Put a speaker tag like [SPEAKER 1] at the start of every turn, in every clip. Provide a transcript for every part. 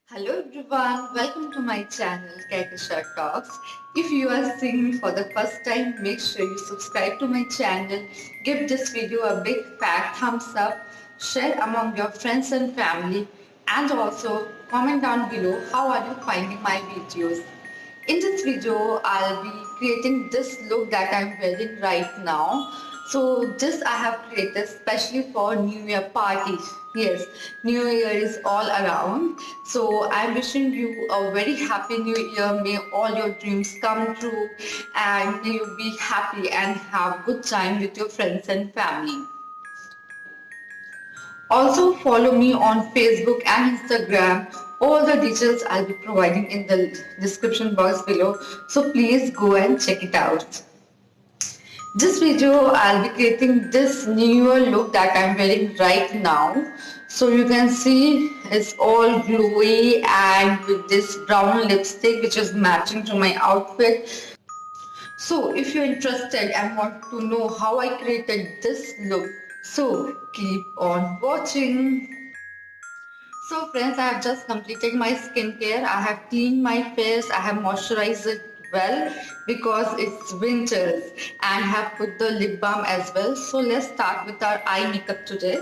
[SPEAKER 1] Hello everyone, welcome to my channel Kahkashan Talks. If you are seeing me for the first time, make sure you subscribe to my channel, give this video a big fat thumbs up, share among your friends and family, and also comment down below how are you finding my videos. In this video, I'll be creating this look that I'm wearing right now. So this I have created especially for New Year party. Yes, New Year is all around. So I'm wishing you a very happy New Year. May all your dreams come true and may you be happy and have good time with your friends and family. Also follow me on Facebook and Instagram. All the details I'll be providing in the description box below. So please go and check it out. This video I'll be creating this newer look that I'm wearing right now. So you can see it's all glowy and with this brown lipstick which is matching to my outfit. So if you're interested and want to know how I created this look, so keep on watching. So friends, I have just completed my skincare. I have cleaned my face. I have moisturized it well because it's winters and have put the lip balm as well. So let's start with our eye makeup today.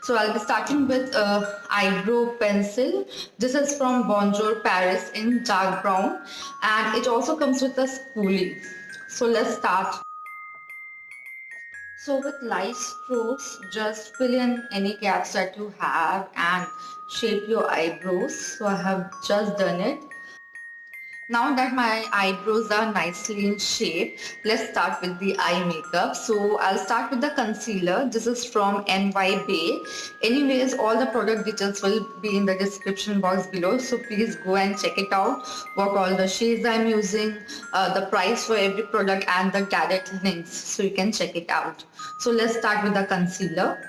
[SPEAKER 1] So I'll be starting with eyebrow pencil. This is from Bonjour Paris in dark brown and it also comes with a spoolie. So let's start. So with light strokes, just fill in any gaps that you have and shape your eyebrows. So I have just done it. Now that my eyebrows are nicely in shape, let's start with the eye makeup. So I'll start with the concealer. This is from NY Bay. Anyways, all the product details will be in the description box below. So please go and check it out. What all the shades I'm using, the price for every product and the direct links. So you can check it out. So let's start with the concealer.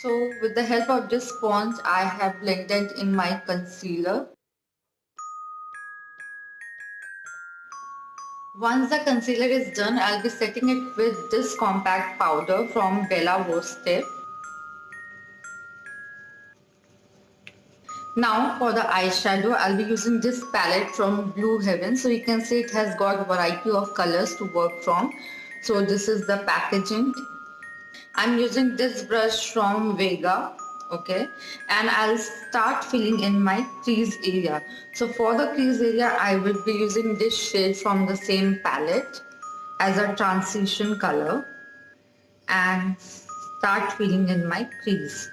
[SPEAKER 1] So with the help of this sponge, I have blended in my concealer. Once the concealer is done, I'll be setting it with this compact powder from Voste. Now for the eyeshadow, I'll be using this palette from Blue Heaven. So you can see it has got variety of colors to work from. So this is the packaging. I'm using this brush from Vega, okay, and I'll start filling in my crease area. So for the crease area, I will be using this shade from the same palette as a transition color and start filling in my crease.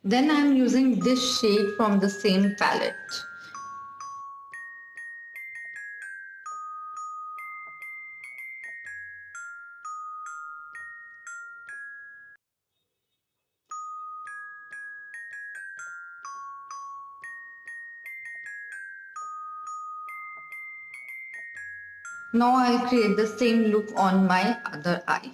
[SPEAKER 1] Then I'm using this shade from the same palette. Now I'll create the same look on my other eye.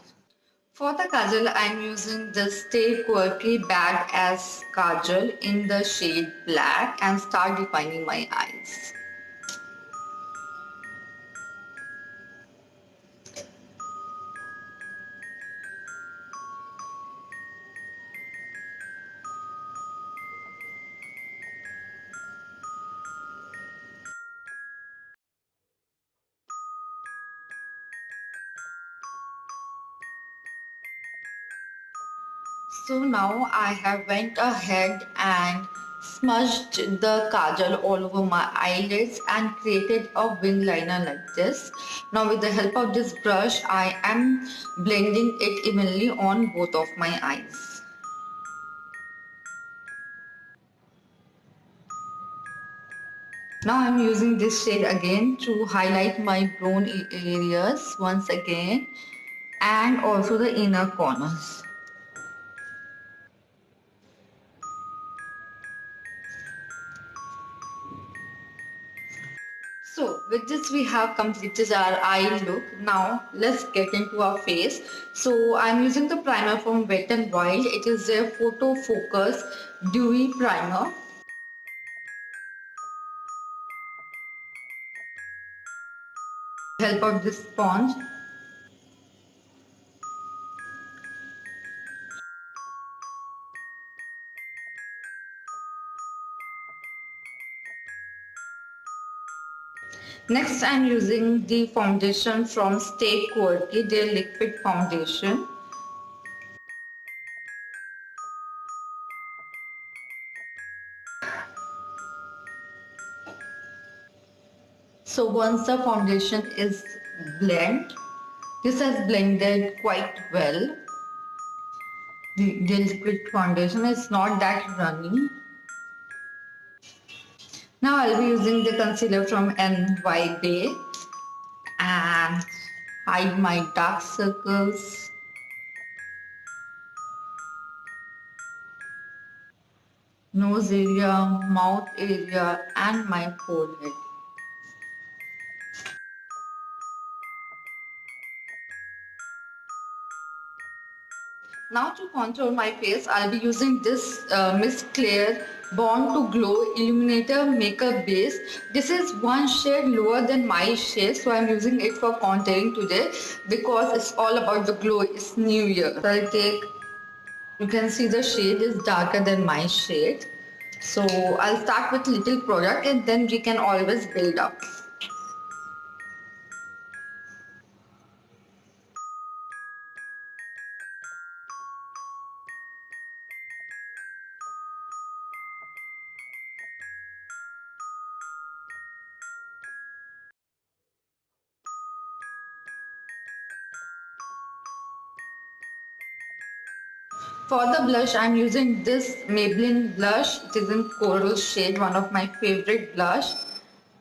[SPEAKER 1] For the kajal, I'm using the Stay Quirky Bad as Kajal in the shade black and start defining my eyes. So now I have went ahead and smudged the kajal all over my eyelids and created a wing liner like this. Now with the help of this brush, I am blending it evenly on both of my eyes. Now I'm using this shade again to highlight my brown areas once again and also the inner corners. So with this we have completed our eye look. Now let's get into our face. So I'm using the primer from Wet n Wild. It is a Photo Focus Dewy Primer. Help of this sponge. Next, I'm using the foundation from Stay Quirky, their liquid foundation. So once the foundation is blended, this has blended quite well. The liquid foundation is not that runny. Now I'll be using the concealer from NY and hide my dark circles, nose area, mouth area and my forehead. Now to contour my face, I'll be using this Miss Claire Born to Glow Illuminator Makeup Base. This is one shade lower than my shade, so I'm using it for contouring today because it's all about the glow. It's New Year. So I'll take, you can see the shade is darker than my shade. So I'll start with little product and then we can always build up. For the blush, I'm using this Maybelline blush. It is in coral shade, one of my favorite blush.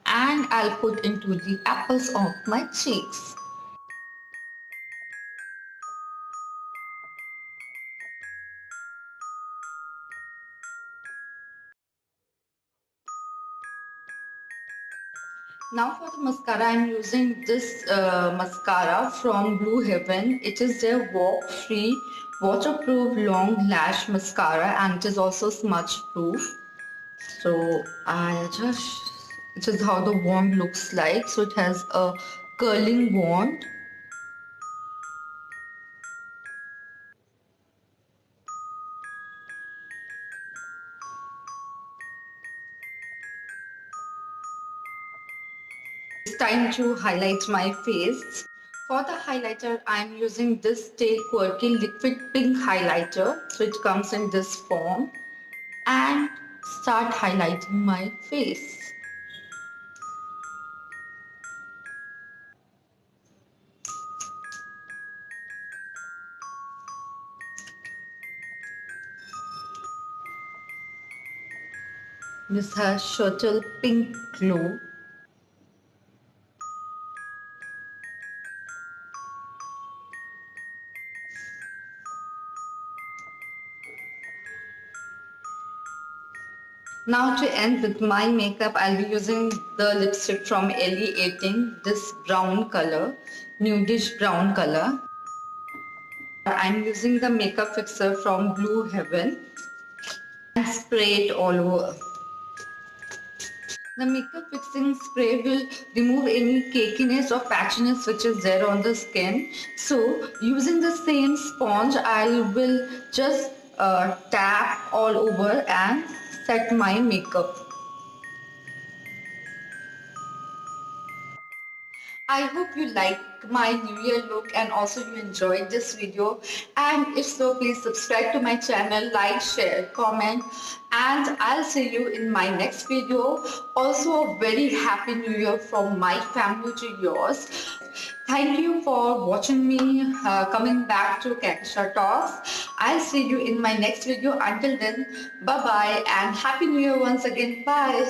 [SPEAKER 1] And I'll put into the apples of my cheeks. Now for the mascara, I'm using this mascara from Blue Heaven. It is their walk-free, waterproof long lash mascara and it is also smudge proof. So this is how the wand looks like. So it has a curling wand. It's time to highlight my face. For the highlighter, I'm using this Stay Quirky Liquid Pink Highlighter. So it comes in this form. And start highlighting my face. This has subtle pink glow. Now to end with my makeup, I'll be using the lipstick from Ellie 18, this brown color, nudish brown color. I'm using the makeup fixer from Blue Heaven and spray it all over. The makeup fixing spray will remove any cakiness or patchiness which is there on the skin. So using the same sponge, I will just tap all over and set my makeup. I hope you like my new year look and also you enjoyed this video, and if so, please subscribe to my channel, like, share, comment, and I'll see you in my next video. Also a very happy new year from my family to yours. Thank you for watching me, coming back to Kahkashan Talks. I'll see you in my next video. Until then, bye bye and happy new year once again. Bye.